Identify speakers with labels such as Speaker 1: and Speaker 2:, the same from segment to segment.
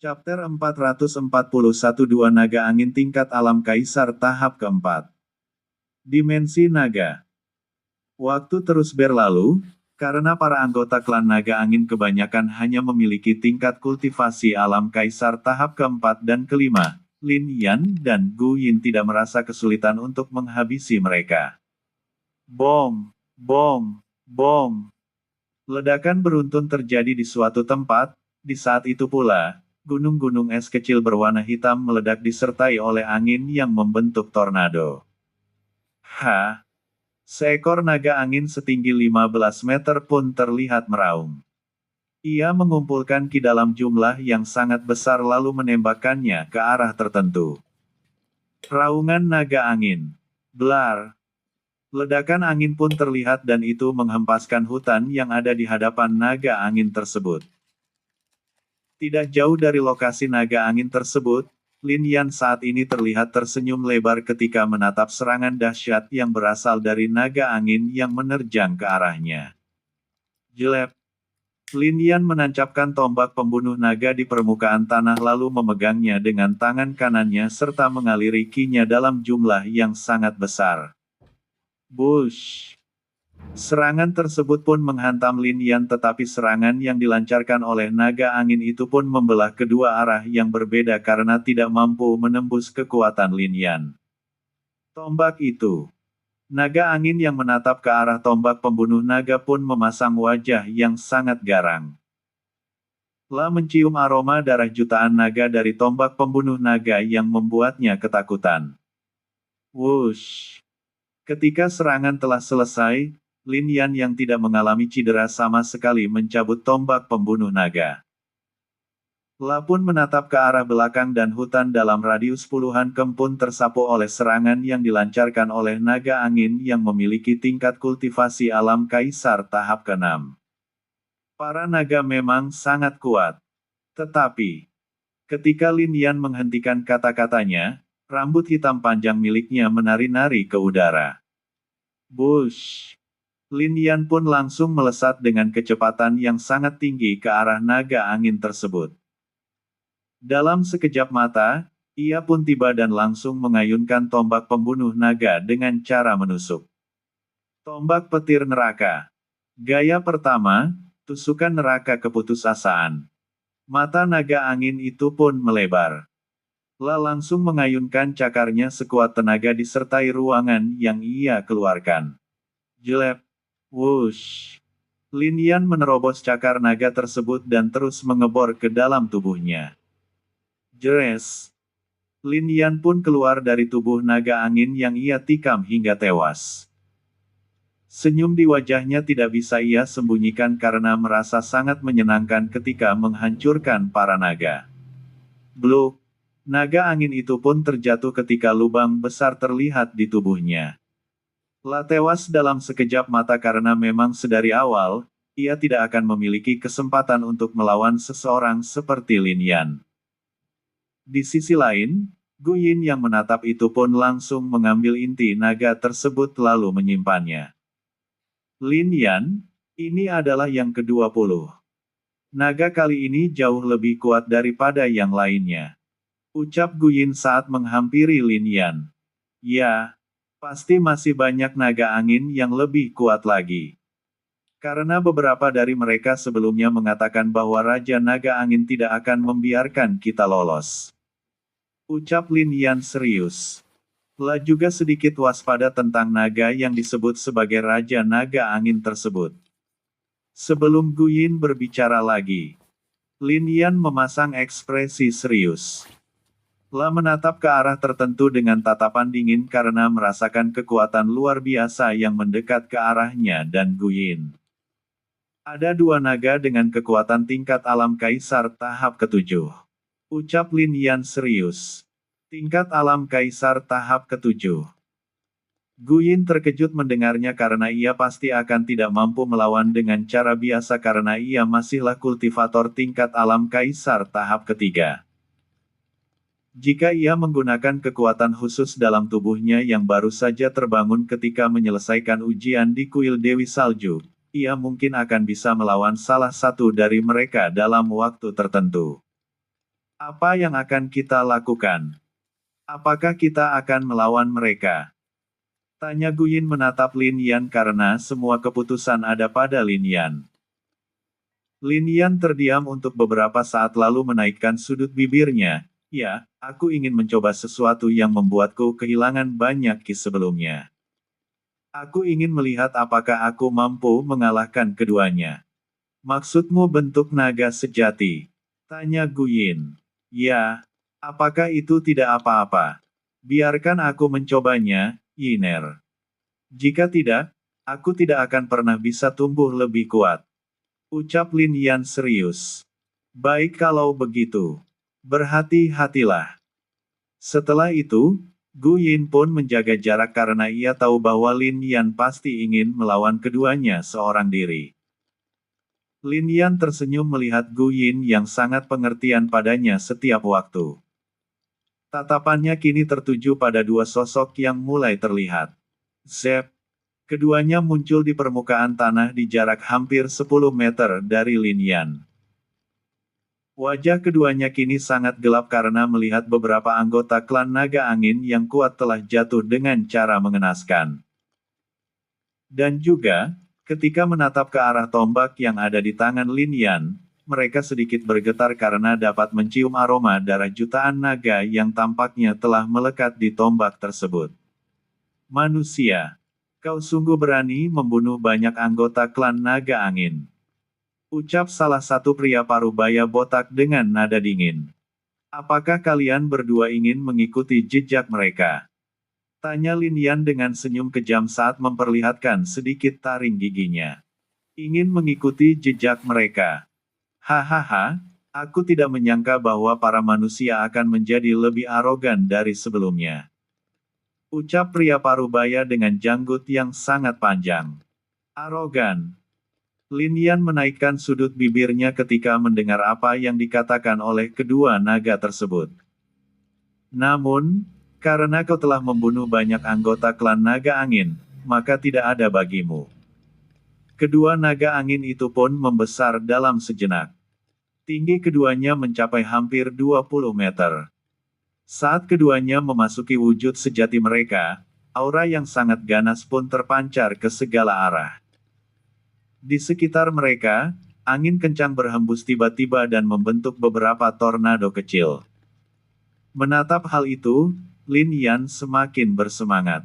Speaker 1: Chapter 441 Dua Naga Angin Tingkat Alam Kaisar Tahap Keempat. Dimensi Naga. Waktu terus berlalu, karena para anggota klan Naga Angin kebanyakan hanya memiliki tingkat kultivasi alam Kaisar tahap keempat dan kelima, Lin Yan dan Gu Yin tidak merasa kesulitan untuk menghabisi mereka. Bom, bom, bom. Ledakan beruntun terjadi di suatu tempat, di saat itu pula, gunung-gunung es kecil berwarna hitam meledak disertai oleh angin yang membentuk tornado. Seekor naga angin setinggi 15 meter pun terlihat meraung. Ia mengumpulkan ki dalam jumlah yang sangat besar lalu menembakkannya ke arah tertentu. Raungan naga angin. Blar. Ledakan angin pun terlihat dan itu menghempaskan hutan yang ada di hadapan naga angin tersebut. Tidak jauh dari lokasi naga angin tersebut, Lin Yan saat ini terlihat tersenyum lebar ketika menatap serangan dahsyat yang berasal dari naga angin yang menerjang ke arahnya. Jelep. Lin Yan menancapkan tombak pembunuh naga di permukaan tanah lalu memegangnya dengan tangan kanannya serta mengaliri ki-nya dalam jumlah yang sangat besar. Bush. Serangan tersebut pun menghantam Lin Yan tetapi serangan yang dilancarkan oleh naga angin itu pun membelah kedua arah yang berbeda karena tidak mampu menembus kekuatan Lin Yan. Tombak itu. Naga angin yang menatap ke arah tombak pembunuh naga pun memasang wajah yang sangat garang. La mencium aroma darah jutaan naga dari tombak pembunuh naga yang membuatnya ketakutan. Wush. Ketika serangan telah selesai, Lin Yan yang tidak mengalami cedera sama sekali mencabut tombak pembunuh naga. La pun menatap ke arah belakang dan hutan dalam radius puluhan kempun tersapu oleh serangan yang dilancarkan oleh naga angin yang memiliki tingkat kultivasi alam Kaisar tahap ke-6. Para naga memang sangat kuat. Tetapi, ketika Lin Yan menghentikan kata-katanya, rambut hitam panjang miliknya menari-nari ke udara. Bush. Lin Yan pun langsung melesat dengan kecepatan yang sangat tinggi ke arah naga angin tersebut. Dalam sekejap mata, ia pun tiba dan langsung mengayunkan tombak pembunuh naga dengan cara menusuk. Tombak petir neraka. Gaya pertama, tusukan neraka keputusasaan. Mata naga angin itu pun melebar. La langsung mengayunkan cakarnya sekuat tenaga disertai ruangan yang ia keluarkan. Jelep. Wush. Lin Yan menerobos cakar naga tersebut dan terus mengebor ke dalam tubuhnya. Jeres. Lin Yan pun keluar dari tubuh naga angin yang ia tikam hingga tewas. Senyum di wajahnya tidak bisa ia sembunyikan karena merasa sangat menyenangkan ketika menghancurkan para naga. Bluk. Naga angin itu pun terjatuh ketika lubang besar terlihat di tubuhnya. La tewas dalam sekejap mata karena memang sedari awal, ia tidak akan memiliki kesempatan untuk melawan seseorang seperti Lin Yan. Di sisi lain, Gu Yin yang menatap itu pun langsung mengambil inti naga tersebut lalu menyimpannya. Lin Yan, ini adalah yang ke-20. Naga kali ini jauh lebih kuat daripada yang lainnya. Ucap Gu Yin saat menghampiri Lin Yan. Ya. Pasti masih banyak naga angin yang lebih kuat lagi. Karena beberapa dari mereka sebelumnya mengatakan bahwa Raja Naga Angin tidak akan membiarkan kita lolos. Ucap Lin Yan serius. La juga sedikit waspada tentang naga yang disebut sebagai Raja Naga Angin tersebut. Sebelum Gu Yin berbicara lagi, Lin Yan memasang ekspresi serius. La menatap ke arah tertentu dengan tatapan dingin karena merasakan kekuatan luar biasa yang mendekat ke arahnya dan Gu Yin. Ada dua naga dengan kekuatan tingkat alam Kaisar tahap ke-7. Ucap Lin Yan serius. Tingkat alam Kaisar tahap ke-7. Gu Yin terkejut mendengarnya karena ia pasti akan tidak mampu melawan dengan cara biasa karena ia masihlah kultivator tingkat alam Kaisar tahap ke-3. Jika ia menggunakan kekuatan khusus dalam tubuhnya yang baru saja terbangun ketika menyelesaikan ujian di kuil Dewi Salju, ia mungkin akan bisa melawan salah satu dari mereka dalam waktu tertentu. Apa yang akan kita lakukan? Apakah kita akan melawan mereka? Tanya Guyin menatap Lin Yan karena semua keputusan ada pada Lin Yan. Lin Yan terdiam untuk beberapa saat lalu menaikkan sudut bibirnya. Ya, aku ingin mencoba sesuatu yang membuatku kehilangan banyak kis sebelumnya. Aku ingin melihat apakah aku mampu mengalahkan keduanya. Maksudmu bentuk naga sejati? Tanya Guyin. Ya, apakah itu tidak apa-apa? Biarkan aku mencobanya, Yiner. Jika tidak, aku tidak akan pernah bisa tumbuh lebih kuat. Ucap Lin Yan serius. Baik kalau begitu. Berhati-hatilah. Setelah itu, Gu Yin pun menjaga jarak karena ia tahu bahwa Lin Yan pasti ingin melawan keduanya seorang diri. Lin Yan tersenyum melihat Gu Yin yang sangat pengertian padanya setiap waktu. Tatapannya kini tertuju pada dua sosok yang mulai terlihat. Zep. Keduanya muncul di permukaan tanah di jarak hampir 10 meter dari Lin Yan. Wajah keduanya kini sangat gelap karena melihat beberapa anggota klan naga angin yang kuat telah jatuh dengan cara mengenaskan. Dan juga, ketika menatap ke arah tombak yang ada di tangan Lin Yan, mereka sedikit bergetar karena dapat mencium aroma darah jutaan naga yang tampaknya telah melekat di tombak tersebut. Manusia. Kau sungguh berani membunuh banyak anggota klan naga angin. Ucap salah satu pria parubaya botak dengan nada dingin. Apakah kalian berdua ingin mengikuti jejak mereka? Tanya Lin Yan dengan senyum kejam saat memperlihatkan sedikit taring giginya. Ingin mengikuti jejak mereka. Hahaha, aku tidak menyangka bahwa para manusia akan menjadi lebih arogan dari sebelumnya. Ucap pria parubaya dengan janggut yang sangat panjang. Arogan. Lin Yan menaikkan sudut bibirnya ketika mendengar apa yang dikatakan oleh kedua naga tersebut. Namun, karena kau telah membunuh banyak anggota klan naga angin, maka tidak ada bagimu. Kedua naga angin itu pun membesar dalam sejenak. Tinggi keduanya mencapai hampir 20 meter. Saat keduanya memasuki wujud sejati mereka, aura yang sangat ganas pun terpancar ke segala arah. Di sekitar mereka, angin kencang berhembus tiba-tiba dan membentuk beberapa tornado kecil. Menatap hal itu, Lin Yan semakin bersemangat.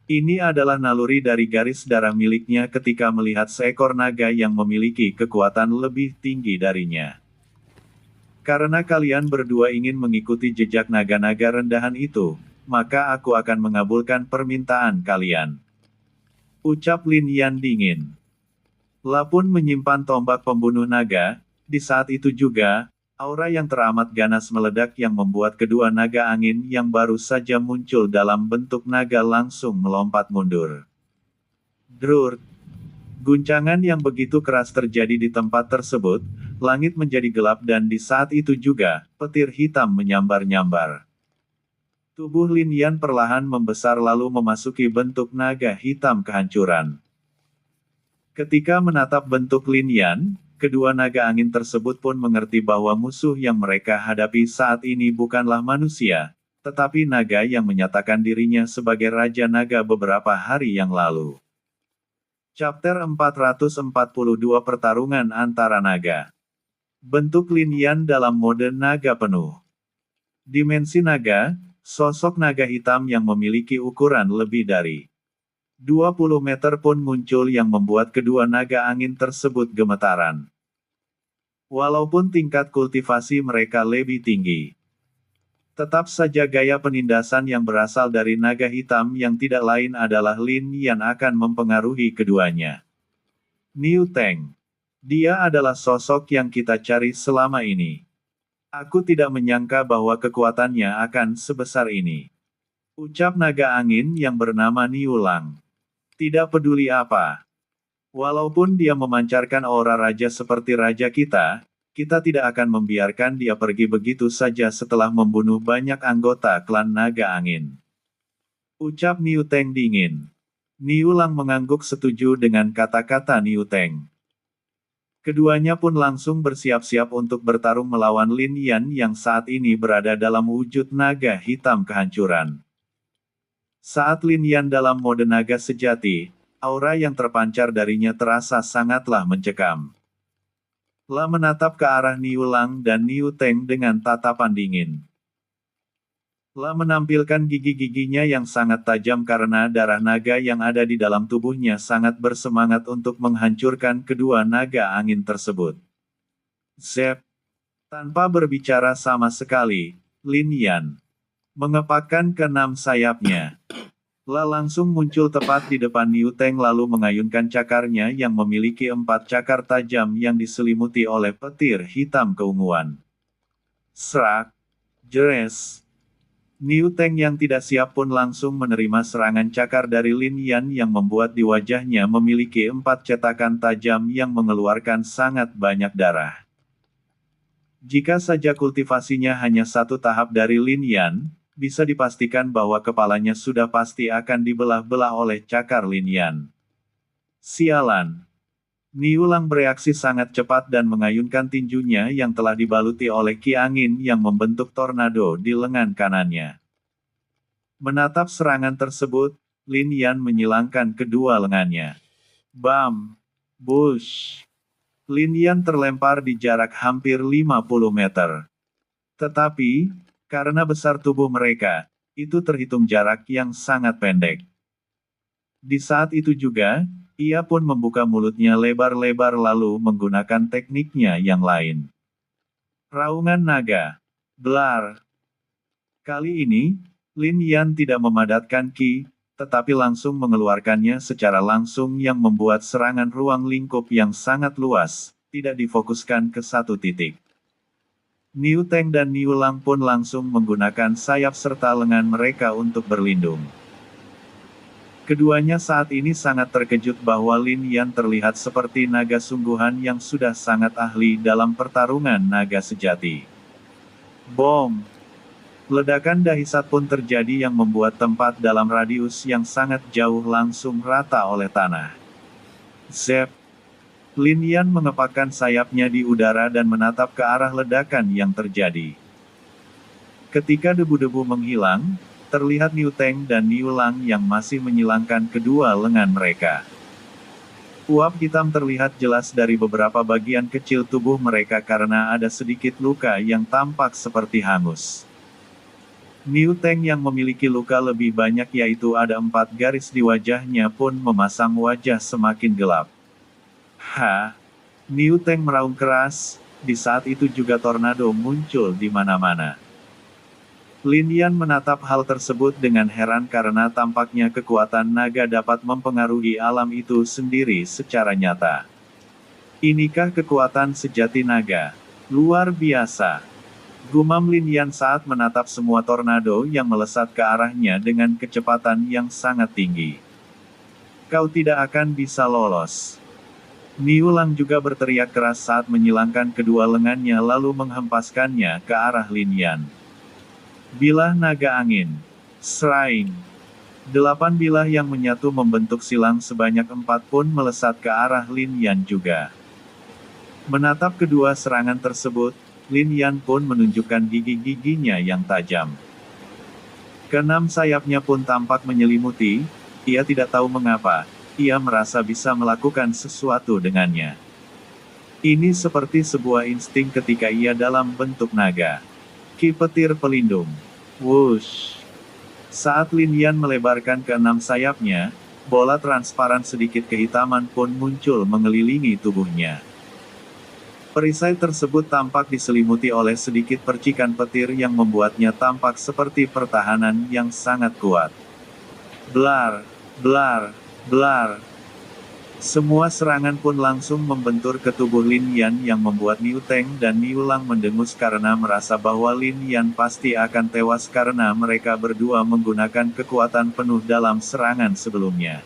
Speaker 1: Ini adalah naluri dari garis darah miliknya ketika melihat seekor naga yang memiliki kekuatan lebih tinggi darinya. Karena kalian berdua ingin mengikuti jejak naga-naga rendahan itu, maka aku akan mengabulkan permintaan kalian. Ucap Lin Yan dingin. La pun menyimpan tombak pembunuh naga, di saat itu juga, aura yang teramat ganas meledak yang membuat kedua naga angin yang baru saja muncul dalam bentuk naga langsung melompat mundur. Drurt. Guncangan yang begitu keras terjadi di tempat tersebut, langit menjadi gelap dan di saat itu juga, petir hitam menyambar-nyambar. Tubuh Lin Yan perlahan membesar lalu memasuki bentuk naga hitam kehancuran. Ketika menatap bentuk Lin Yan, kedua naga angin tersebut pun mengerti bahwa musuh yang mereka hadapi saat ini bukanlah manusia, tetapi naga yang menyatakan dirinya sebagai Raja Naga beberapa hari yang lalu. Chapter 442 Pertarungan Antara Naga. Bentuk Lin Yan dalam mode naga penuh. Dimensi naga, sosok naga hitam yang memiliki ukuran lebih dari 20 meter pun muncul yang membuat kedua naga angin tersebut gemetaran. Walaupun tingkat kultivasi mereka lebih tinggi, tetap saja gaya penindasan yang berasal dari naga hitam yang tidak lain adalah Lin Yan akan mempengaruhi keduanya. Niu Teng. Dia adalah sosok yang kita cari selama ini. Aku tidak menyangka bahwa kekuatannya akan sebesar ini. Ucap naga angin yang bernama Niu Lang. Tidak peduli apa. Walaupun dia memancarkan aura raja seperti raja kita tidak akan membiarkan dia pergi begitu saja setelah membunuh banyak anggota klan naga angin. Ucap Niu Teng dingin. Niu Lang mengangguk setuju dengan kata-kata Niu Teng. Keduanya pun langsung bersiap-siap untuk bertarung melawan Lin Yan yang saat ini berada dalam wujud naga hitam kehancuran. Saat Lin Yan dalam mode naga sejati, aura yang terpancar darinya terasa sangatlah mencekam. La menatap ke arah Niu Lang dan Niu Teng dengan tatapan dingin. La menampilkan gigi-giginya yang sangat tajam karena darah naga yang ada di dalam tubuhnya sangat bersemangat untuk menghancurkan kedua naga angin tersebut. Zep. Tanpa berbicara sama sekali, Lin Yan mengepakkan keenam sayapnya. La langsung muncul tepat di depan Niu Teng lalu mengayunkan cakarnya yang memiliki 4 cakar tajam yang diselimuti oleh petir hitam keunguan. Serak. Jeres. Niu Teng yang tidak siap pun langsung menerima serangan cakar dari Lin Yan yang membuat di wajahnya memiliki 4 cetakan tajam yang mengeluarkan sangat banyak darah. Jika saja kultivasinya hanya satu tahap dari Lin Yan, bisa dipastikan bahwa kepalanya sudah pasti akan dibelah-belah oleh cakar Lin Yan. Sialan. Niu Lang bereaksi sangat cepat dan mengayunkan tinjunya yang telah dibaluti oleh ki angin yang membentuk tornado di lengan kanannya. Menatap serangan tersebut, Lin Yan menyilangkan kedua lengannya. Bam! Bush! Lin Yan terlempar di jarak hampir 50 meter. Tetapi, karena besar tubuh mereka, itu terhitung jarak yang sangat pendek. Di saat itu juga, ia pun membuka mulutnya lebar-lebar lalu menggunakan tekniknya yang lain. Raungan naga. Blar. Kali ini, Lin Yan tidak memadatkan ki, tetapi langsung mengeluarkannya secara langsung yang membuat serangan ruang lingkup yang sangat luas, tidak difokuskan ke satu titik. Niu Teng dan Niu Lang pun langsung menggunakan sayap serta lengan mereka untuk berlindung. Keduanya saat ini sangat terkejut bahwa Lin Yan terlihat seperti naga sungguhan yang sudah sangat ahli dalam pertarungan naga sejati. Bom! Ledakan dahsyat pun terjadi yang membuat tempat dalam radius yang sangat jauh langsung rata oleh tanah. Zep! Lin Yan mengepakkan sayapnya di udara dan menatap ke arah ledakan yang terjadi. Ketika debu-debu menghilang, terlihat Niu Teng dan Niu Lang yang masih menyilangkan kedua lengan mereka. Uap hitam terlihat jelas dari beberapa bagian kecil tubuh mereka karena ada sedikit luka yang tampak seperti hangus. Niu Teng yang memiliki luka lebih banyak yaitu ada 4 garis di wajahnya pun memasang wajah semakin gelap. Niu Teng meraung keras, di saat itu juga tornado muncul di mana-mana. Lin Yan menatap hal tersebut dengan heran karena tampaknya kekuatan naga dapat mempengaruhi alam itu sendiri secara nyata. Inikah kekuatan sejati naga? Luar biasa. Gumam Lin Yan saat menatap semua tornado yang melesat ke arahnya dengan kecepatan yang sangat tinggi. Kau tidak akan bisa lolos. Niu Lang juga berteriak keras saat menyilangkan kedua lengannya lalu menghempaskannya ke arah Lin Yan. Bilah naga angin. Seraing. 8 bilah yang menyatu membentuk silang sebanyak 4 pun melesat ke arah Lin Yan juga. Menatap kedua serangan tersebut, Lin Yan pun menunjukkan gigi-giginya yang tajam. Keenam sayapnya pun tampak menyelimuti, ia tidak tahu mengapa, ia merasa bisa melakukan sesuatu dengannya. Ini seperti sebuah insting ketika ia dalam bentuk naga. Ki petir pelindung. Wush. Saat Lin Yan melebarkan keenam sayapnya, bola transparan sedikit kehitaman pun muncul mengelilingi tubuhnya. Perisai tersebut tampak diselimuti oleh sedikit percikan petir yang membuatnya tampak seperti pertahanan yang sangat kuat. Blar, blar, blar. Semua serangan pun langsung membentur ke tubuh Lin Yan yang membuat Niu Teng dan Niu Lang mendengus karena merasa bahwa Lin Yan pasti akan tewas karena mereka berdua menggunakan kekuatan penuh dalam serangan sebelumnya.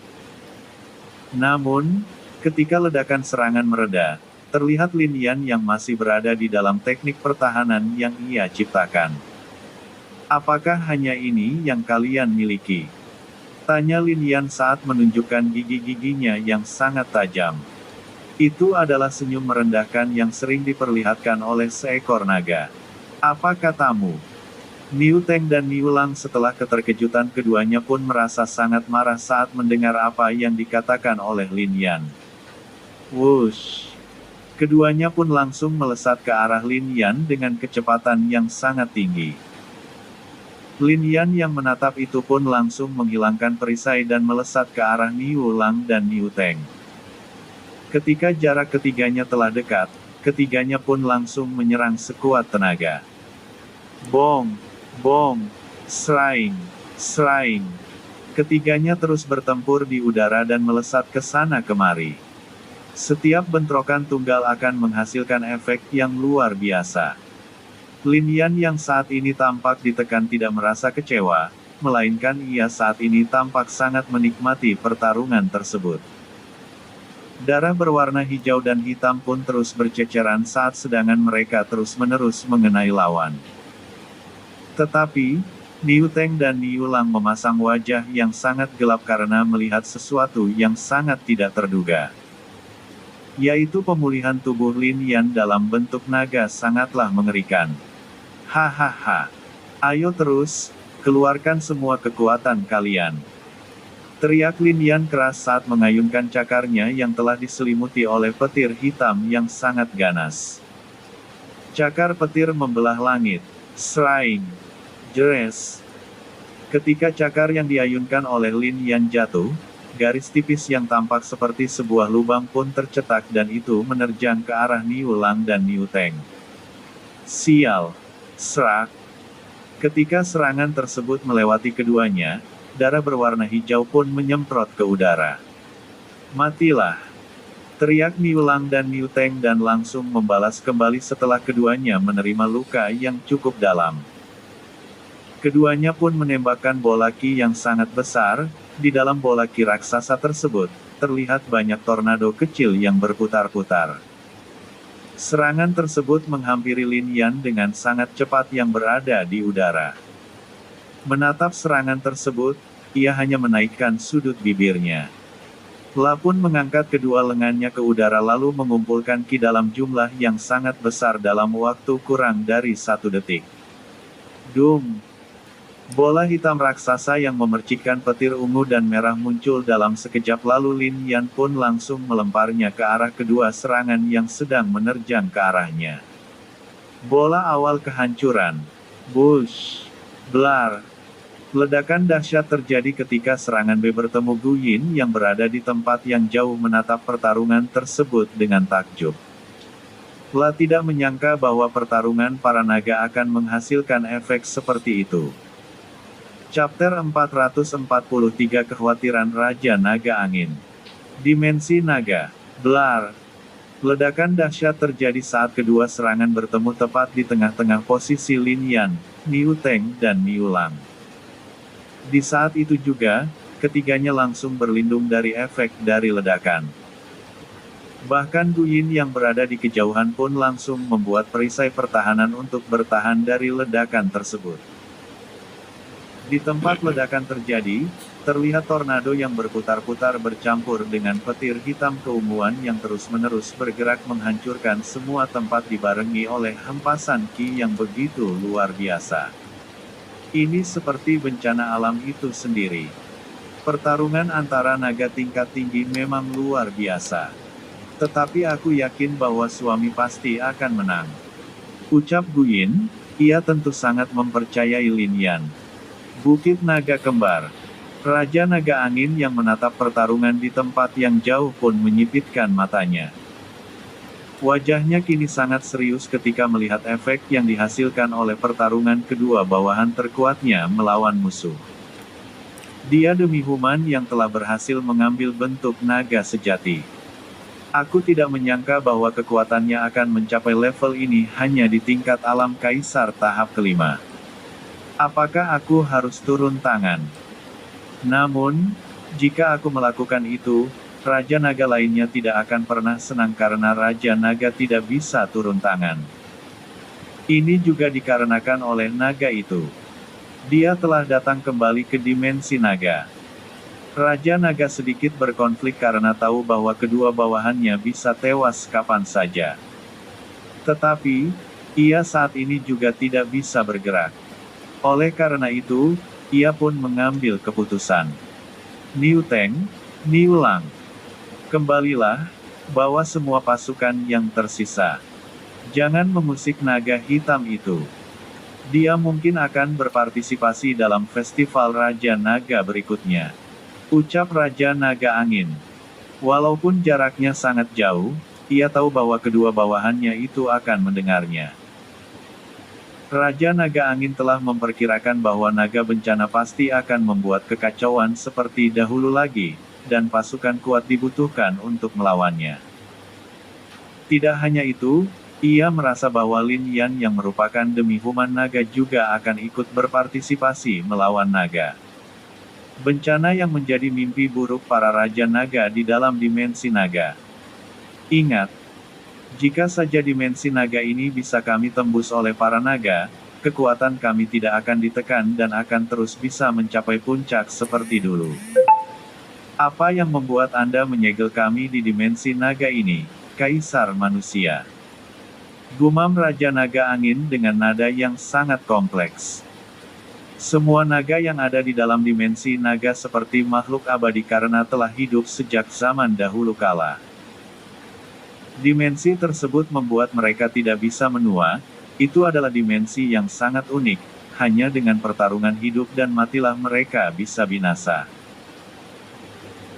Speaker 1: Namun, ketika ledakan serangan mereda, terlihat Lin Yan yang masih berada di dalam teknik pertahanan yang ia ciptakan. Apakah hanya ini yang kalian miliki? Tanya Lin Yan saat menunjukkan gigi-giginya yang sangat tajam. Itu adalah senyum merendahkan yang sering diperlihatkan oleh seekor naga. Apa katamu? Niu Teng dan Niu Lang setelah keterkejutan keduanya pun merasa sangat marah saat mendengar apa yang dikatakan oleh Lin Yan. Wush! Keduanya pun langsung melesat ke arah Lin Yan dengan kecepatan yang sangat tinggi. Lin Yan yang menatap itu pun langsung menghilangkan perisai dan melesat ke arah Niu Lang dan Niu Teng. Ketika jarak ketiganya telah dekat, ketiganya pun langsung menyerang sekuat tenaga. Bong! Bong! Seraing! Seraing! Ketiganya terus bertempur di udara dan melesat ke sana kemari. Setiap bentrokan tunggal akan menghasilkan efek yang luar biasa. Lin Yan yang saat ini tampak ditekan tidak merasa kecewa, melainkan ia saat ini tampak sangat menikmati pertarungan tersebut. Darah berwarna hijau dan hitam pun terus berceceran saat sedangan mereka terus-menerus mengenai lawan. Tetapi, Niu Teng dan Niu Lang memasang wajah yang sangat gelap karena melihat sesuatu yang sangat tidak terduga. Yaitu pemulihan tubuh Lin Yan dalam bentuk naga sangatlah mengerikan. Hahaha. Ayo terus, keluarkan semua kekuatan kalian. Teriak Lin Yan keras saat mengayunkan cakarnya yang telah diselimuti oleh petir hitam yang sangat ganas. Cakar petir membelah langit. Seraing! Jeres! Ketika cakar yang diayunkan oleh Lin Yan jatuh, garis tipis yang tampak seperti sebuah lubang pun tercetak dan itu menerjang ke arah Niu Lang dan Niu Teng. Sial! Serak! Ketika serangan tersebut melewati keduanya, darah berwarna hijau pun menyemprot ke udara. Matilah! Teriak Niu Lang dan Niu Teng dan langsung membalas kembali setelah keduanya menerima luka yang cukup dalam. Keduanya pun menembakkan bola ki yang sangat besar. Di dalam bola ki raksasa tersebut, terlihat banyak tornado kecil yang berputar-putar. Serangan tersebut menghampiri Lin Yan dengan sangat cepat yang berada di udara. Menatap serangan tersebut, ia hanya menaikkan sudut bibirnya. La pun mengangkat kedua lengannya ke udara lalu mengumpulkan ki dalam jumlah yang sangat besar dalam waktu kurang dari 1 detik. Dung! Bola hitam raksasa yang memercikkan petir ungu dan merah muncul dalam sekejap lalu Lin Yan pun langsung melemparnya ke arah kedua serangan yang sedang menerjang ke arahnya. Bola awal kehancuran. Bush! Blar! Ledakan dahsyat terjadi ketika serangan B bertemu Gu Yin yang berada di tempat yang jauh menatap pertarungan tersebut dengan takjub. La tidak menyangka bahwa pertarungan para naga akan menghasilkan efek seperti itu. Chapter 443 Kekhawatiran Raja Naga Angin. Dimensi Naga. Blar! Ledakan dahsyat terjadi saat kedua serangan bertemu tepat di tengah-tengah posisi Lin Yan, Niu Teng dan Niu Lang. Di saat itu juga, ketiganya langsung berlindung dari efek dari ledakan. Bahkan Gu Yin yang berada di kejauhan pun langsung membuat perisai pertahanan untuk bertahan dari ledakan tersebut. Di tempat ledakan terjadi, terlihat tornado yang berputar-putar bercampur dengan petir hitam keunguan yang terus-menerus bergerak menghancurkan semua tempat dibarengi oleh hempasan ki yang begitu luar biasa. Ini seperti bencana alam itu sendiri. Pertarungan antara naga tingkat tinggi memang luar biasa. Tetapi aku yakin bahwa suami pasti akan menang. Ucap Gu Yin, ia tentu sangat mempercayai Lin Yan. Bukit Naga Kembar. Raja Naga Angin yang menatap pertarungan di tempat yang jauh pun menyipitkan matanya. Wajahnya kini sangat serius ketika melihat efek yang dihasilkan oleh pertarungan kedua bawahan terkuatnya melawan musuh. Dia demi Human yang telah berhasil mengambil bentuk naga sejati. Aku tidak menyangka bahwa kekuatannya akan mencapai level ini hanya di tingkat alam kaisar tahap kelima. Apakah aku harus turun tangan? Namun, jika aku melakukan itu, Raja Naga lainnya tidak akan pernah senang karena Raja Naga tidak bisa turun tangan. Ini juga dikarenakan oleh naga itu. Dia telah datang kembali ke dimensi naga. Raja Naga sedikit berkonflik karena tahu bahwa kedua bawahannya bisa tewas kapan saja. Tetapi, ia saat ini juga tidak bisa bergerak. Oleh karena itu, ia pun mengambil keputusan. Niu Teng, Niu Lang, kembalilah, bawa semua pasukan yang tersisa. Jangan mengusik naga hitam itu. Dia mungkin akan berpartisipasi dalam festival Raja Naga berikutnya. Ucap Raja Naga Angin. Walaupun jaraknya sangat jauh, ia tahu bahwa kedua bawahannya itu akan mendengarnya. Raja Naga Angin telah memperkirakan bahwa naga bencana pasti akan membuat kekacauan seperti dahulu lagi, dan pasukan kuat dibutuhkan untuk melawannya. Tidak hanya itu, ia merasa bahwa Lin Yan yang merupakan demi human naga juga akan ikut berpartisipasi melawan naga. Bencana yang menjadi mimpi buruk para Raja Naga di dalam dimensi naga. Ingat, jika saja dimensi naga ini bisa kami tembus oleh para naga, kekuatan kami tidak akan ditekan dan akan terus bisa mencapai puncak seperti dulu. Apa yang membuat Anda menyegel kami di dimensi naga ini, Kaisar Manusia? Gumam Raja Naga Angin dengan nada yang sangat kompleks. Semua naga yang ada di dalam dimensi naga seperti makhluk abadi karena telah hidup sejak zaman dahulu kala. Dimensi tersebut membuat mereka tidak bisa menua, itu adalah dimensi yang sangat unik, hanya dengan pertarungan hidup dan matilah mereka bisa binasa.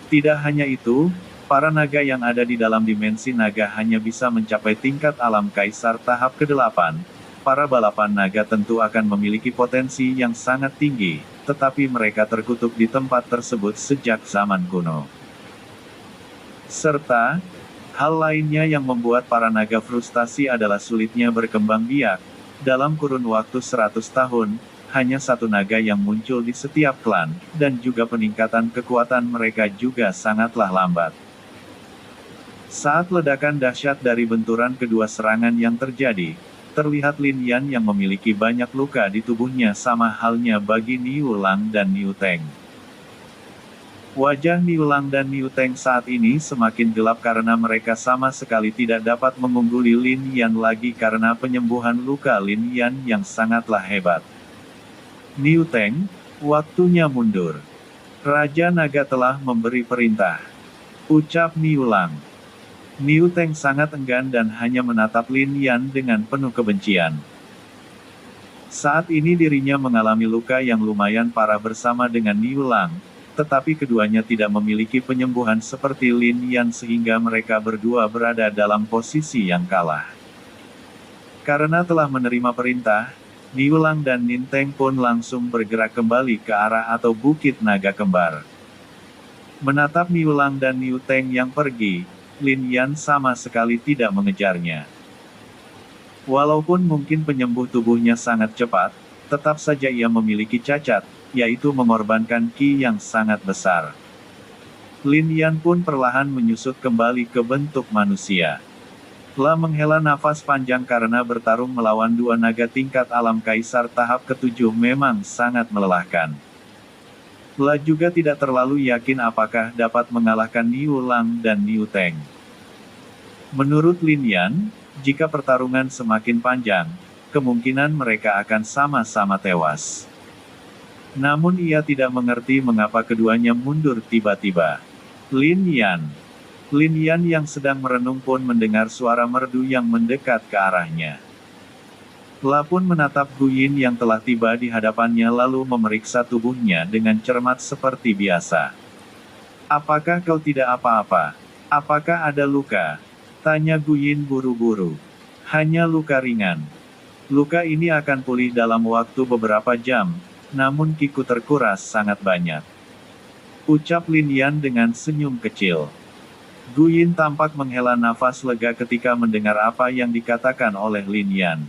Speaker 1: Tidak hanya itu, para naga yang ada di dalam dimensi naga hanya bisa mencapai tingkat alam kaisar tahap ke-8. Para balapan naga tentu akan memiliki potensi yang sangat tinggi, tetapi mereka terkutuk di tempat tersebut sejak zaman kuno. Serta, hal lainnya yang membuat para naga frustasi adalah sulitnya berkembang biak. Dalam kurun waktu 100 tahun, hanya satu naga yang muncul di setiap klan, dan juga peningkatan kekuatan mereka juga sangatlah lambat. Saat ledakan dahsyat dari benturan kedua serangan yang terjadi, terlihat Lin Yan yang memiliki banyak luka di tubuhnya sama halnya bagi Niu Lang dan Niu Teng. Wajah Niu Lang dan Niu Teng saat ini semakin gelap karena mereka sama sekali tidak dapat mengungguli Lin Yan lagi karena penyembuhan luka Lin Yan yang sangatlah hebat. Niu Teng, waktunya mundur. Raja Naga telah memberi perintah. Ucap Niu Lang. Niu Teng sangat enggan dan hanya menatap Lin Yan dengan penuh kebencian. Saat ini dirinya mengalami luka yang lumayan parah bersama dengan Niu Lang, tetapi keduanya tidak memiliki penyembuhan seperti Lin Yan sehingga mereka berdua berada dalam posisi yang kalah. Karena telah menerima perintah, Niu Lang dan Nin Teng pun langsung bergerak kembali ke arah atau Bukit Naga Kembar. Menatap Niu Lang dan Niu Teng yang pergi, Lin Yan sama sekali tidak mengejarnya. Walaupun mungkin penyembuh tubuhnya sangat cepat, tetap saja ia memiliki cacat, yaitu mengorbankan ki yang sangat besar. Lin Yan pun perlahan menyusut kembali ke bentuk manusia. La menghela nafas panjang karena bertarung melawan dua naga tingkat alam kaisar tahap ke-7 memang sangat melelahkan. La juga tidak terlalu yakin apakah dapat mengalahkan Niu Lang dan Niu Teng. Menurut Lin Yan, jika pertarungan semakin panjang, kemungkinan mereka akan sama-sama tewas. Namun ia tidak mengerti mengapa keduanya mundur tiba-tiba. Lin Yan yang sedang merenung pun mendengar suara merdu yang mendekat ke arahnya. La pun menatap Gu Yin yang telah tiba di hadapannya lalu memeriksa tubuhnya dengan cermat seperti biasa. Apakah kau tidak apa-apa? Apakah ada luka? Tanya Gu Yin buru-buru. Hanya luka ringan. Luka ini akan pulih dalam waktu beberapa jam, namun kiku terkuras sangat banyak. Ucap Lin Yan dengan senyum kecil. Gu Yin tampak menghela nafas lega ketika mendengar apa yang dikatakan oleh Lin Yan.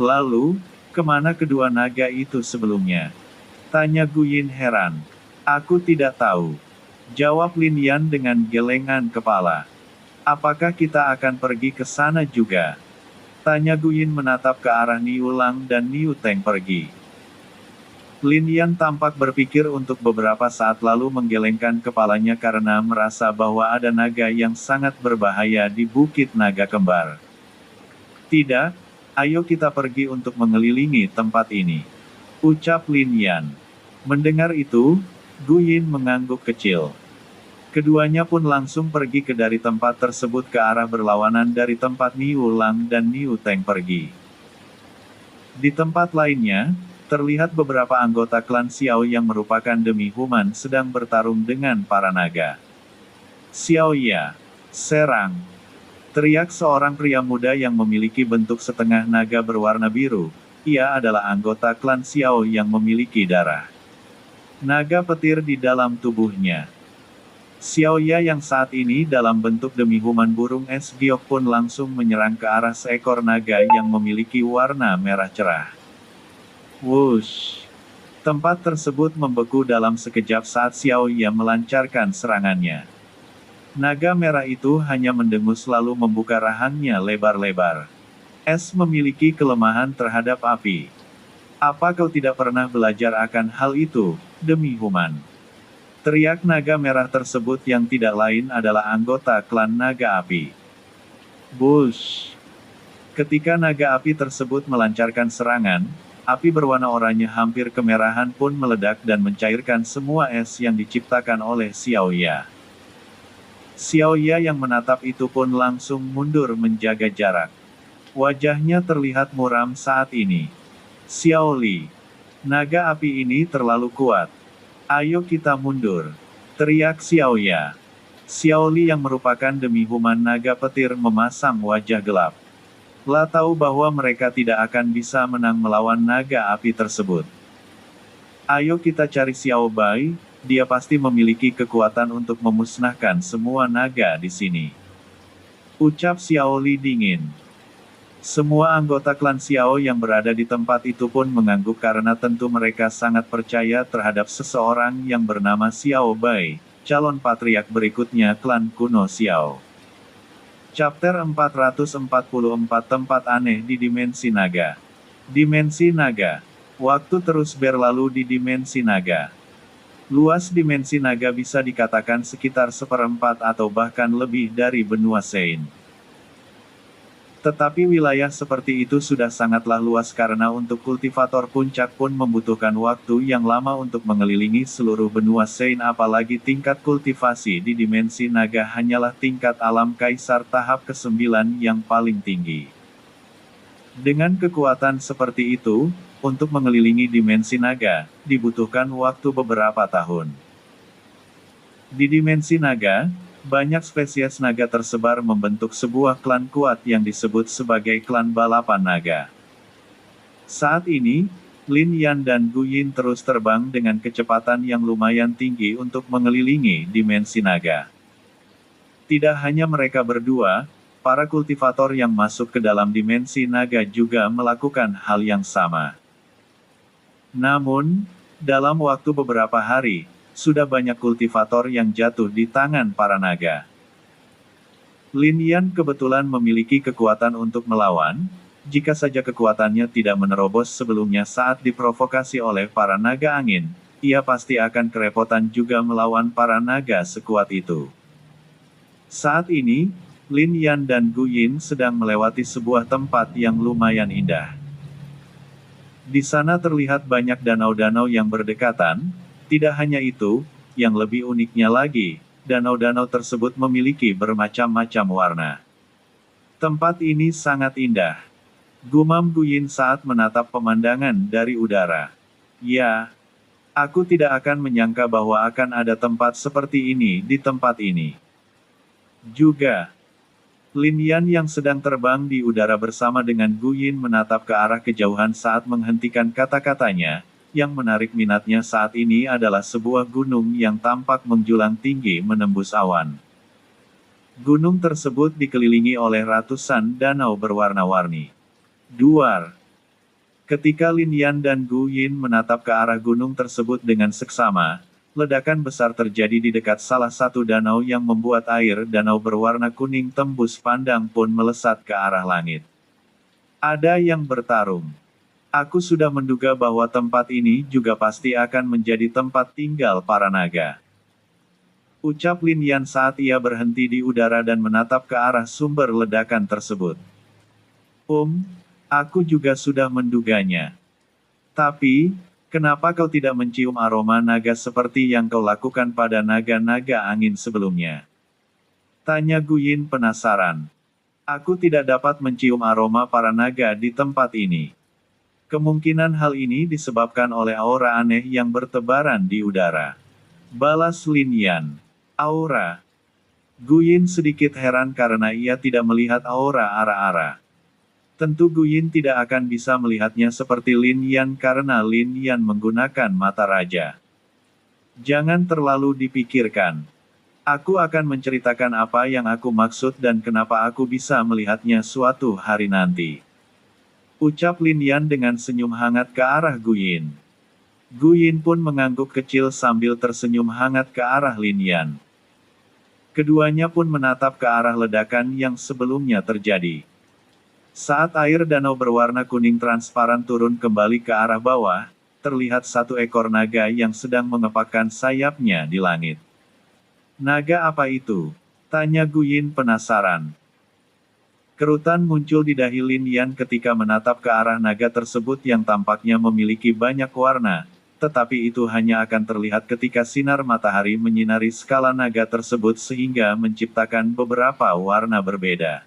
Speaker 1: Lalu, kemana kedua naga itu sebelumnya? Tanya Gu Yin heran. Aku tidak tahu. Jawab Lin Yan dengan gelengan kepala. Apakah kita akan pergi ke sana juga? Tanya Gu Yin menatap ke arah Niu Lang dan Niu Teng pergi. Lin Yan tampak berpikir untuk beberapa saat lalu menggelengkan kepalanya karena merasa bahwa ada naga yang sangat berbahaya di Bukit Naga Kembar. Tidak, ayo kita pergi untuk mengelilingi tempat ini, ucap Lin Yan. Mendengar itu, Gu Yin mengangguk kecil. Keduanya pun langsung pergi ke dari tempat tersebut ke arah berlawanan dari tempat Niu Lang dan Niu Teng pergi. Di tempat lainnya, terlihat beberapa anggota klan Xiao yang merupakan demi-human sedang bertarung dengan para naga. Xiao Ya, serang! Teriak seorang pria muda yang memiliki bentuk setengah naga berwarna biru. Ia adalah anggota klan Xiao yang memiliki darah naga petir di dalam tubuhnya. Xiao Ya yang saat ini dalam bentuk demi-human burung es giok pun langsung menyerang ke arah seekor naga yang memiliki warna merah cerah. Wush! Tempat tersebut membeku dalam sekejap saat Xiao Ya melancarkan serangannya. Naga merah itu hanya mendengus lalu membuka rahangnya lebar-lebar. Es memiliki kelemahan terhadap api. Apa kau tidak pernah belajar akan hal itu, demi-human? Teriak naga merah tersebut yang tidak lain adalah anggota klan naga api. Bush! Ketika naga api tersebut melancarkan serangan, api berwarna oranye hampir kemerahan pun meledak dan mencairkan semua es yang diciptakan oleh Xiao Ya. Xiao Ya yang menatap itu pun langsung mundur menjaga jarak. Wajahnya terlihat muram saat ini. Xiao Li, naga api ini terlalu kuat. Ayo kita mundur, teriak Xiao Ya. Xiao Li yang merupakan demi-human naga petir memasang wajah gelap. Lah tahu bahwa mereka tidak akan bisa menang melawan naga api tersebut. Ayo kita cari Xiao Bai, dia pasti memiliki kekuatan untuk memusnahkan semua naga di sini, ucap Xiao Li dingin. Semua anggota klan Xiao yang berada di tempat itu pun mengangguk karena tentu mereka sangat percaya terhadap seseorang yang bernama Xiao Bai, calon patriark berikutnya klan kuno Xiao. Chapter 444 Tempat Aneh di Dimensi Naga. Dimensi Naga. Waktu terus berlalu di Dimensi Naga. Luas Dimensi Naga bisa dikatakan sekitar seperempat atau bahkan lebih dari benua Sein. Tetapi wilayah seperti itu sudah sangatlah luas karena untuk kultivator puncak pun membutuhkan waktu yang lama untuk mengelilingi seluruh benua Sein, apalagi tingkat kultivasi di Dimensi Naga hanyalah tingkat alam kaisar tahap ke-9 yang paling tinggi. Dengan kekuatan seperti itu, untuk mengelilingi Dimensi Naga, dibutuhkan waktu beberapa tahun. Di Dimensi Naga, banyak spesies naga tersebar membentuk sebuah klan kuat yang disebut sebagai klan balapan naga. Saat ini, Lin Yan dan Gu Yin terus terbang dengan kecepatan yang lumayan tinggi untuk mengelilingi Dimensi Naga. Tidak hanya mereka berdua, para kultivator yang masuk ke dalam Dimensi Naga juga melakukan hal yang sama. Namun, dalam waktu beberapa hari, sudah banyak kultivator yang jatuh di tangan para naga. Lin Yan kebetulan memiliki kekuatan untuk melawan, jika saja kekuatannya tidak menerobos sebelumnya saat diprovokasi oleh para naga angin, ia pasti akan kerepotan juga melawan para naga sekuat itu. Saat ini, Lin Yan dan Gu Yin sedang melewati sebuah tempat yang lumayan indah. Di sana terlihat banyak danau-danau yang berdekatan. Tidak hanya itu, yang lebih uniknya lagi, danau-danau tersebut memiliki bermacam-macam warna. Tempat ini sangat indah. Gumam Gu Yin saat menatap pemandangan dari udara. Ya, aku tidak akan menyangka bahwa akan ada tempat seperti ini di tempat ini. Juga, Lin Yan yang sedang terbang di udara bersama dengan Gu Yin menatap ke arah kejauhan saat menghentikan kata-katanya. Yang menarik minatnya saat ini adalah sebuah gunung yang tampak menjulang tinggi menembus awan. Gunung tersebut dikelilingi oleh ratusan danau berwarna-warni. Duar. Ketika Lin Yan dan Gu Yin menatap ke arah gunung tersebut dengan seksama, ledakan besar terjadi di dekat salah satu danau yang membuat air danau berwarna kuning tembus pandang pun melesat ke arah langit. Ada yang bertarung. Aku sudah menduga bahwa tempat ini juga pasti akan menjadi tempat tinggal para naga. Ucap Lin Yan saat ia berhenti di udara dan menatap ke arah sumber ledakan tersebut. Aku juga sudah menduganya. Tapi, kenapa kau tidak mencium aroma naga seperti yang kau lakukan pada naga-naga angin sebelumnya? Tanya Guyin penasaran. Aku tidak dapat mencium aroma para naga di tempat ini. Kemungkinan hal ini disebabkan oleh aura aneh yang bertebaran di udara. Balas Lin Yan. Aura. Guyin sedikit heran karena ia tidak melihat aura ara-ara. Tentu Guyin tidak akan bisa melihatnya seperti Lin Yan karena Lin Yan menggunakan mata raja. Jangan terlalu dipikirkan. Aku akan menceritakan apa yang aku maksud dan kenapa aku bisa melihatnya suatu hari nanti. Ucap Lin Yan dengan senyum hangat ke arah Guyin. Guyin pun mengangguk kecil sambil tersenyum hangat ke arah Lin Yan. Keduanya pun menatap ke arah ledakan yang sebelumnya terjadi. Saat air danau berwarna kuning transparan turun kembali ke arah bawah, terlihat satu ekor naga yang sedang mengepakkan sayapnya di langit. Naga apa itu? Tanya Guyin penasaran. Kerutan muncul di dahi Lin Yan ketika menatap ke arah naga tersebut yang tampaknya memiliki banyak warna, tetapi itu hanya akan terlihat ketika sinar matahari menyinari skala naga tersebut sehingga menciptakan beberapa warna berbeda.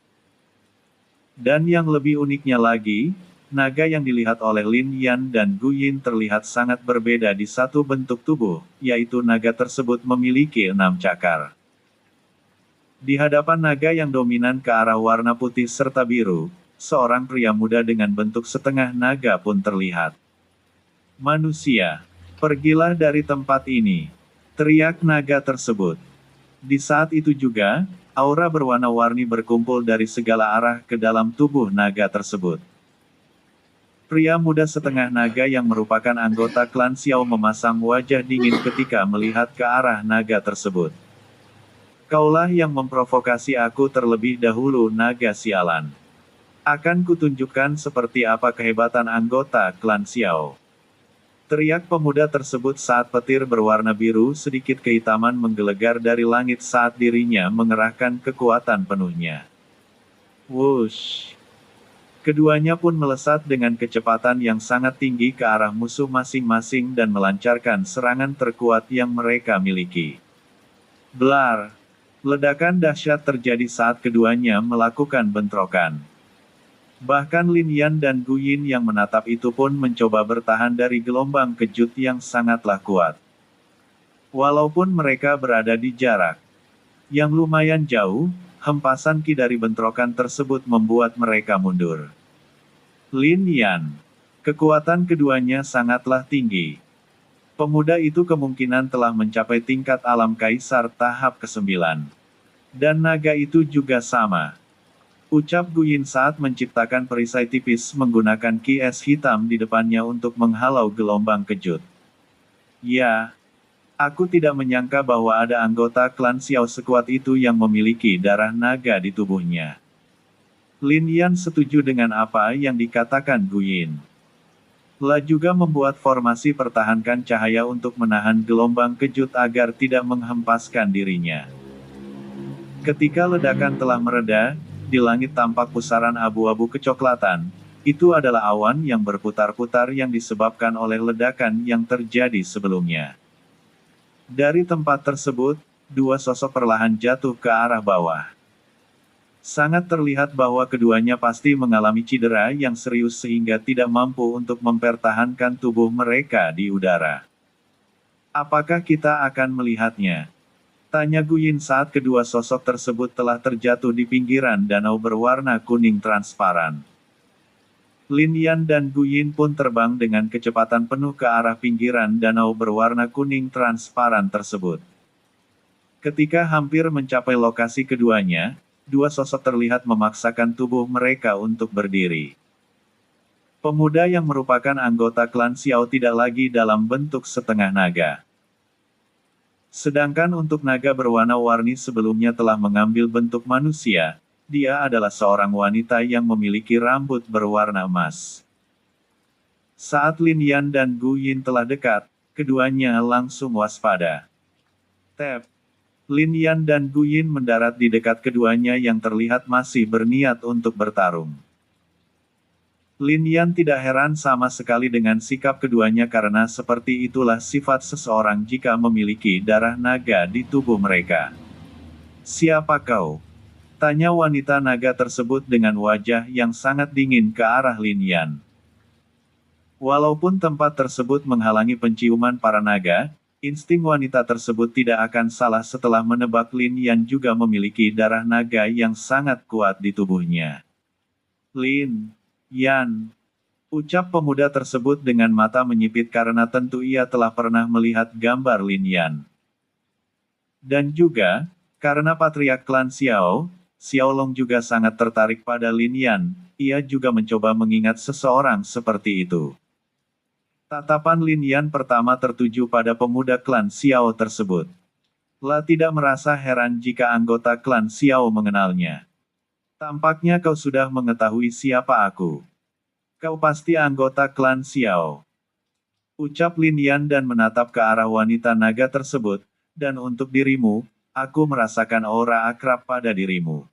Speaker 1: Dan yang lebih uniknya lagi, naga yang dilihat oleh Lin Yan dan Guyin terlihat sangat berbeda di satu bentuk tubuh, yaitu naga tersebut memiliki 6 cakar. Di hadapan naga yang dominan ke arah warna putih serta biru, seorang pria muda dengan bentuk setengah naga pun terlihat. Manusia, pergilah dari tempat ini, teriak naga tersebut. Di saat itu juga, aura berwarna-warni berkumpul dari segala arah ke dalam tubuh naga tersebut. Pria muda setengah naga yang merupakan anggota klan Xiao memasang wajah dingin ketika melihat ke arah naga tersebut. Kaulah yang memprovokasi aku terlebih dahulu naga sialan. Akan kutunjukkan seperti apa kehebatan anggota klan Xiao. Teriak pemuda tersebut saat petir berwarna biru sedikit kehitaman menggelegar dari langit saat dirinya mengerahkan kekuatan penuhnya. Wush! Keduanya pun melesat dengan kecepatan yang sangat tinggi ke arah musuh masing-masing dan melancarkan serangan terkuat yang mereka miliki. Blar! Ledakan dahsyat terjadi saat keduanya melakukan bentrokan. Bahkan Lin Yan dan Guyin yang menatap itu pun mencoba bertahan dari gelombang kejut yang sangatlah kuat. Walaupun mereka berada di jarak yang lumayan jauh, hempasan ki dari bentrokan tersebut membuat mereka mundur. Lin Yan. Kekuatan keduanya sangatlah tinggi. Pemuda itu kemungkinan telah mencapai tingkat alam kaisar tahap ke-9. Dan naga itu juga sama. Ucap Guyin saat menciptakan perisai tipis menggunakan ki es hitam di depannya untuk menghalau gelombang kejut. Ya, aku tidak menyangka bahwa ada anggota klan Xiao sekuat itu yang memiliki darah naga di tubuhnya. Lin Yan setuju dengan apa yang dikatakan Guyin. La juga membuat formasi pertahankan cahaya untuk menahan gelombang kejut agar tidak menghempaskan dirinya. Ketika ledakan telah mereda, di langit tampak pusaran abu-abu kecoklatan. Itu adalah awan yang berputar-putar yang disebabkan oleh ledakan yang terjadi sebelumnya. Dari tempat tersebut, dua sosok perlahan jatuh ke arah bawah. Sangat terlihat bahwa keduanya pasti mengalami cedera yang serius sehingga tidak mampu untuk mempertahankan tubuh mereka di udara. Apakah kita akan melihatnya? Tanya Guyin saat kedua sosok tersebut telah terjatuh di pinggiran danau berwarna kuning transparan. Lin Yan dan Guyin pun terbang dengan kecepatan penuh ke arah pinggiran danau berwarna kuning transparan tersebut. Ketika hampir mencapai lokasi keduanya, dua sosok terlihat memaksakan tubuh mereka untuk berdiri. Pemuda yang merupakan anggota klan Xiao tidak lagi dalam bentuk setengah naga. Sedangkan untuk naga berwarna-warni sebelumnya telah mengambil bentuk manusia, dia adalah seorang wanita yang memiliki rambut berwarna emas. Saat Lin Yan dan Gu Yin telah dekat, keduanya langsung waspada. Tap. Lin Yan dan Gu Yin mendarat di dekat keduanya yang terlihat masih berniat untuk bertarung. Lin Yan tidak heran sama sekali dengan sikap keduanya karena seperti itulah sifat seseorang jika memiliki darah naga di tubuh mereka. "Siapa kau?" tanya wanita naga tersebut dengan wajah yang sangat dingin ke arah Lin Yan. Walaupun tempat tersebut menghalangi penciuman para naga, insting wanita tersebut tidak akan salah setelah menebak Lin Yan juga memiliki darah naga yang sangat kuat di tubuhnya. "Lin Yan," ucap pemuda tersebut dengan mata menyipit karena tentu ia telah pernah melihat gambar Lin Yan. Dan juga, karena patriark klan Xiao, Xiaolong juga sangat tertarik pada Lin Yan, ia juga mencoba mengingat seseorang seperti itu. Tatapan Lin Yan pertama tertuju pada pemuda klan Xiao tersebut. La tidak merasa heran jika anggota klan Xiao mengenalnya. "Tampaknya kau sudah mengetahui siapa aku. Kau pasti anggota klan Xiao," ucap Lin Yan dan menatap ke arah wanita naga tersebut, "dan untuk dirimu, aku merasakan aura akrab pada dirimu."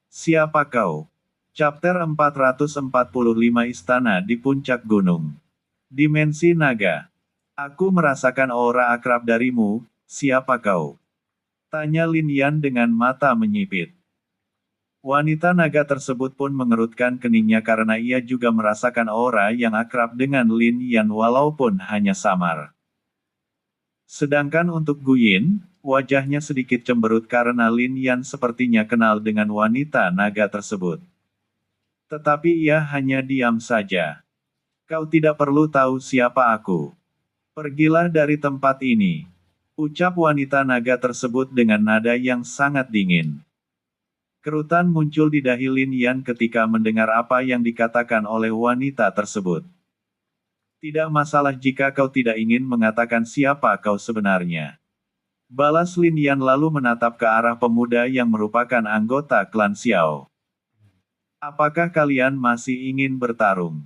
Speaker 1: "Siapa kau?" Chapter 445 Istana di Puncak Gunung. Dimensi Naga. "Aku merasakan aura akrab darimu, siapa kau?" tanya Lin Yan dengan mata menyipit. Wanita naga tersebut pun mengerutkan keningnya karena ia juga merasakan aura yang akrab dengan Lin Yan walaupun hanya samar. Sedangkan untuk Gu Yin, wajahnya sedikit cemberut karena Lin Yan sepertinya kenal dengan wanita naga tersebut. Tetapi ia hanya diam saja. "Kau tidak perlu tahu siapa aku. Pergilah dari tempat ini," ucap wanita naga tersebut dengan nada yang sangat dingin. Kerutan muncul di dahi Lin Yan ketika mendengar apa yang dikatakan oleh wanita tersebut. "Tidak masalah jika kau tidak ingin mengatakan siapa kau sebenarnya," balas Lin Yan lalu menatap ke arah pemuda yang merupakan anggota klan Xiao. "Apakah kalian masih ingin bertarung?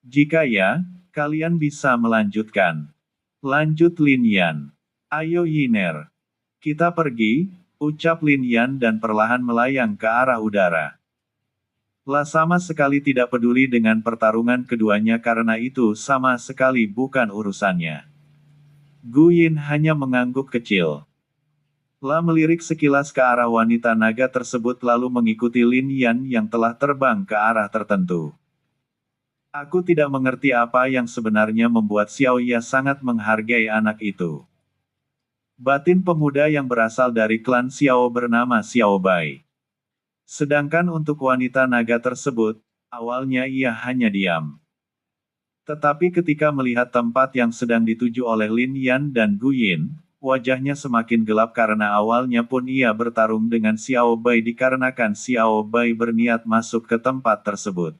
Speaker 1: Jika ya, kalian bisa melanjutkan," lanjut Lin Yan. "Ayo Yiner. Kita pergi," ucap Lin Yan dan perlahan melayang ke arah udara. La sama sekali tidak peduli dengan pertarungan keduanya karena itu sama sekali bukan urusannya. Gu Yin hanya mengangguk kecil. La melirik sekilas ke arah wanita naga tersebut lalu mengikuti Lin Yan yang telah terbang ke arah tertentu. "Aku tidak mengerti apa yang sebenarnya membuat Xiao Ye sangat menghargai anak itu," batin pemuda yang berasal dari klan Xiao bernama Xiao Bai. Sedangkan untuk wanita naga tersebut, awalnya ia hanya diam. Tetapi ketika melihat tempat yang sedang dituju oleh Lin Yan dan Gu Yin, wajahnya semakin gelap karena awalnya pun ia bertarung dengan Xiao Bai dikarenakan Xiao Bai berniat masuk ke tempat tersebut.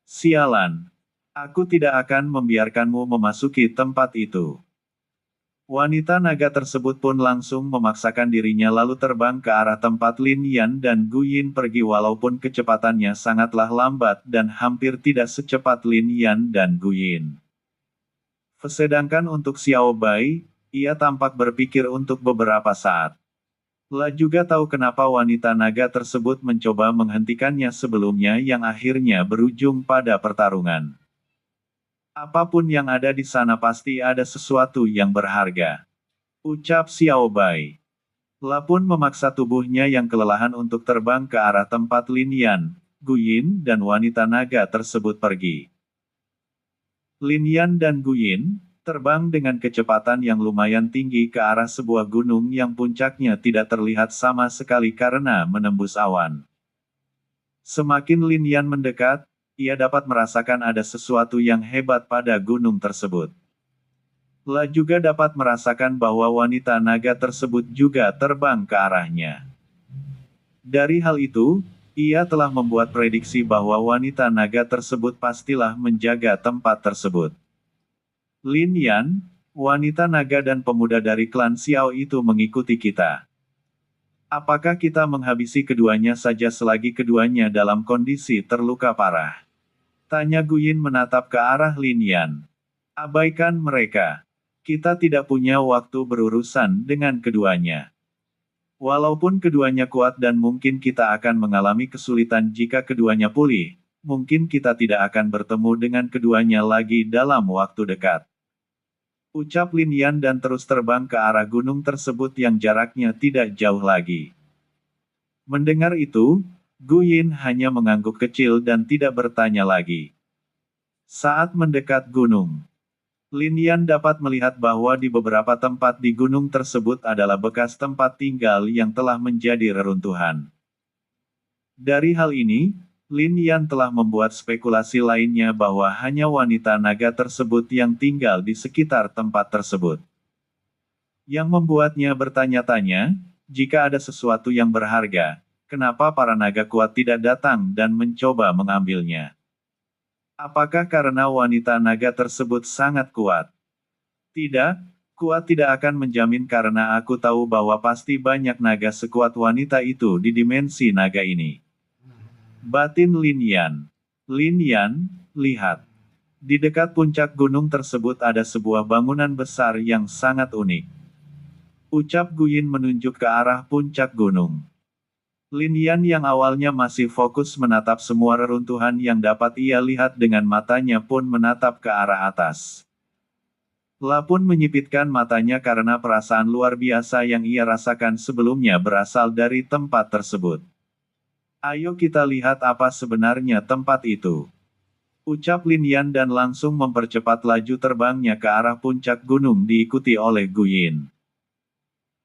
Speaker 1: "Sialan. Aku tidak akan membiarkanmu memasuki tempat itu." Wanita naga tersebut pun langsung memaksakan dirinya lalu terbang ke arah tempat Lin Yan dan Gu Yin pergi walaupun kecepatannya sangatlah lambat dan hampir tidak secepat Lin Yan dan Gu Yin. Sedangkan untuk Xiao Bai, ia tampak berpikir untuk beberapa saat. La juga tahu kenapa wanita naga tersebut mencoba menghentikannya sebelumnya yang akhirnya berujung pada pertarungan. "Apapun yang ada di sana pasti ada sesuatu yang berharga," ucap Xiao Bai. La pun memaksa tubuhnya yang kelelahan untuk terbang ke arah tempat Lin Yan, Gu Yin dan wanita naga tersebut pergi. Lin Yan dan Gu Yin terbang dengan kecepatan yang lumayan tinggi ke arah sebuah gunung yang puncaknya tidak terlihat sama sekali karena menembus awan. Semakin Lin Yan mendekat, ia dapat merasakan ada sesuatu yang hebat pada gunung tersebut. La juga dapat merasakan bahwa wanita naga tersebut juga terbang ke arahnya. Dari hal itu, ia telah membuat prediksi bahwa wanita naga tersebut pastilah menjaga tempat tersebut. "Lin Yan, wanita naga dan pemuda dari klan Xiao itu mengikuti kita. Apakah kita menghabisi keduanya saja selagi keduanya dalam kondisi terluka parah?" Tanya Guyin menatap ke arah Lin Yan. Abaikan mereka. Kita tidak punya waktu berurusan dengan keduanya. Walaupun keduanya kuat dan mungkin kita akan mengalami kesulitan jika keduanya pulih, mungkin kita tidak akan bertemu dengan keduanya lagi dalam waktu dekat. Ucap Lin Yan dan terus terbang ke arah gunung tersebut yang jaraknya tidak jauh lagi. Mendengar itu, Gu Yin hanya mengangguk kecil dan tidak bertanya lagi. Saat mendekat gunung, Lin Yan dapat melihat bahwa di beberapa tempat di gunung tersebut adalah bekas tempat tinggal yang telah menjadi reruntuhan. Dari hal ini, Lin Yan telah membuat spekulasi lainnya bahwa hanya wanita naga tersebut yang tinggal di sekitar tempat tersebut. Yang membuatnya bertanya-tanya, jika ada sesuatu yang berharga, kenapa para naga kuat tidak datang dan mencoba mengambilnya? Apakah karena wanita naga tersebut sangat kuat? Tidak, kuat tidak akan menjamin karena aku tahu bahwa pasti banyak naga sekuat wanita itu di dimensi naga ini. Batin Lin Yan. Lin Yan, lihat. Di dekat puncak gunung tersebut ada sebuah bangunan besar yang sangat unik. Ucap Guyin menunjuk ke arah puncak gunung. Lin Yan yang awalnya masih fokus menatap semua reruntuhan yang dapat ia lihat dengan matanya pun menatap ke arah atas. La pun menyipitkan matanya karena perasaan luar biasa yang ia rasakan sebelumnya berasal dari tempat tersebut. Ayo kita lihat apa sebenarnya tempat itu. Ucap Lin Yan dan langsung mempercepat laju terbangnya ke arah puncak gunung diikuti oleh Gu Yin.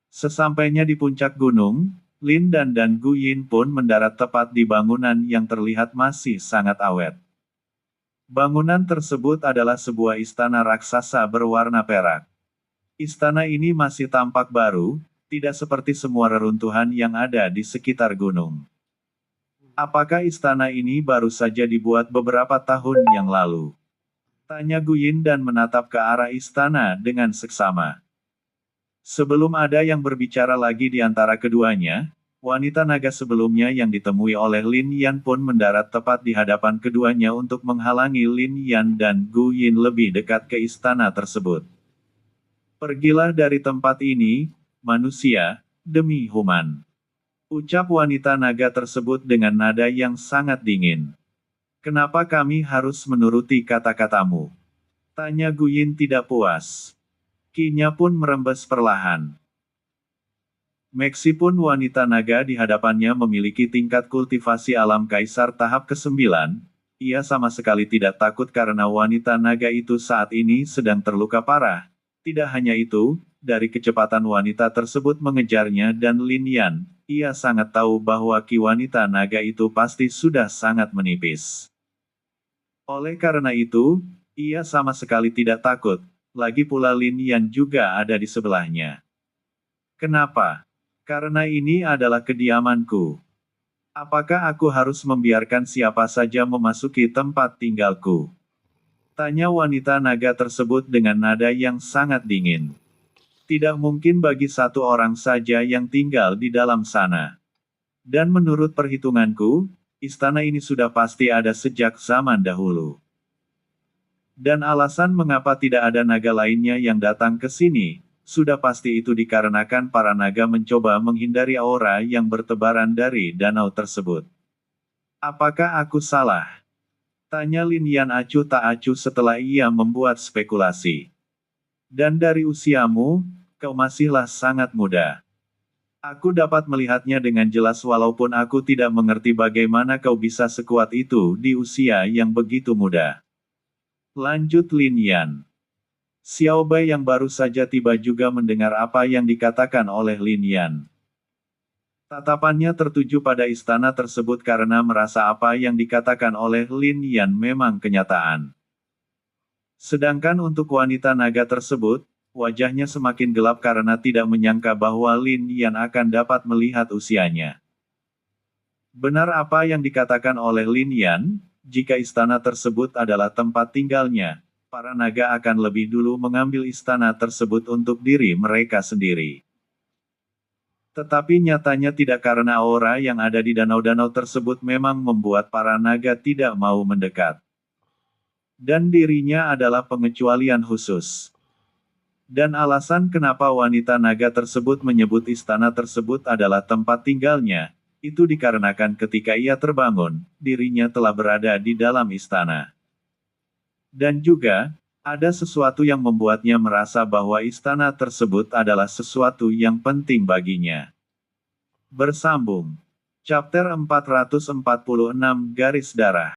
Speaker 1: Sesampainya di puncak gunung, Lin Dan dan Gu Yin pun mendarat tepat di bangunan yang terlihat masih sangat awet. Bangunan tersebut adalah sebuah istana raksasa berwarna perak. Istana ini masih tampak baru, tidak seperti semua reruntuhan yang ada di sekitar gunung. Apakah istana ini baru saja dibuat beberapa tahun yang lalu? Tanya Gu Yin dan menatap ke arah istana dengan seksama. Sebelum ada yang berbicara lagi di antara keduanya, wanita naga sebelumnya yang ditemui oleh Lin Yan pun mendarat tepat di hadapan keduanya untuk menghalangi Lin Yan dan Gu Yin lebih dekat ke istana tersebut. Pergilah dari tempat ini, manusia, demi Human. Ucap wanita naga tersebut dengan nada yang sangat dingin. Kenapa kami harus menuruti kata-katamu? Tanya Gu Yin tidak puas. Ki-nya pun merembes perlahan. Meskipun wanita naga di hadapannya memiliki tingkat kultivasi alam kaisar tahap ke-9, ia sama sekali tidak takut karena wanita naga itu saat ini sedang terluka parah. Tidak hanya itu, dari kecepatan wanita tersebut mengejarnya dan Lin Yan, ia sangat tahu bahwa ki wanita naga itu pasti sudah sangat menipis. Oleh karena itu, ia sama sekali tidak takut, lagi pula Lin Yan juga ada di sebelahnya. Kenapa? Karena ini adalah kediamanku. Apakah aku harus membiarkan siapa saja memasuki tempat tinggalku? Tanya wanita naga tersebut dengan nada yang sangat dingin. Tidak mungkin bagi satu orang saja yang tinggal di dalam sana. Dan menurut perhitunganku, istana ini sudah pasti ada sejak zaman dahulu. Dan alasan mengapa tidak ada naga lainnya yang datang ke sini, sudah pasti itu dikarenakan para naga mencoba menghindari aura yang bertebaran dari danau tersebut. Apakah aku salah? Tanya Lin Yan acuh tak acuh setelah ia membuat spekulasi. Dan dari usiamu, kau masihlah sangat muda. Aku dapat melihatnya dengan jelas walaupun aku tidak mengerti bagaimana kau bisa sekuat itu di usia yang begitu muda. Lanjut Lin Yan. Xiao Bai yang baru saja tiba juga mendengar apa yang dikatakan oleh Lin Yan. Tatapannya tertuju pada istana tersebut karena merasa apa yang dikatakan oleh Lin Yan memang kenyataan. Sedangkan untuk wanita naga tersebut, wajahnya semakin gelap karena tidak menyangka bahwa Lin Yan akan dapat melihat usianya. Benar apa yang dikatakan oleh Lin Yan, jika istana tersebut adalah tempat tinggalnya, para naga akan lebih dulu mengambil istana tersebut untuk diri mereka sendiri. Tetapi nyatanya tidak karena aura yang ada di danau-danau tersebut memang membuat para naga tidak mau mendekat. Dan dirinya adalah pengecualian khusus. Dan alasan kenapa wanita naga tersebut menyebut istana tersebut adalah tempat tinggalnya, itu dikarenakan ketika ia terbangun, dirinya telah berada di dalam istana. Dan juga, ada sesuatu yang membuatnya merasa bahwa istana tersebut adalah sesuatu yang penting baginya. Bersambung. Chapter 446 Garis Darah.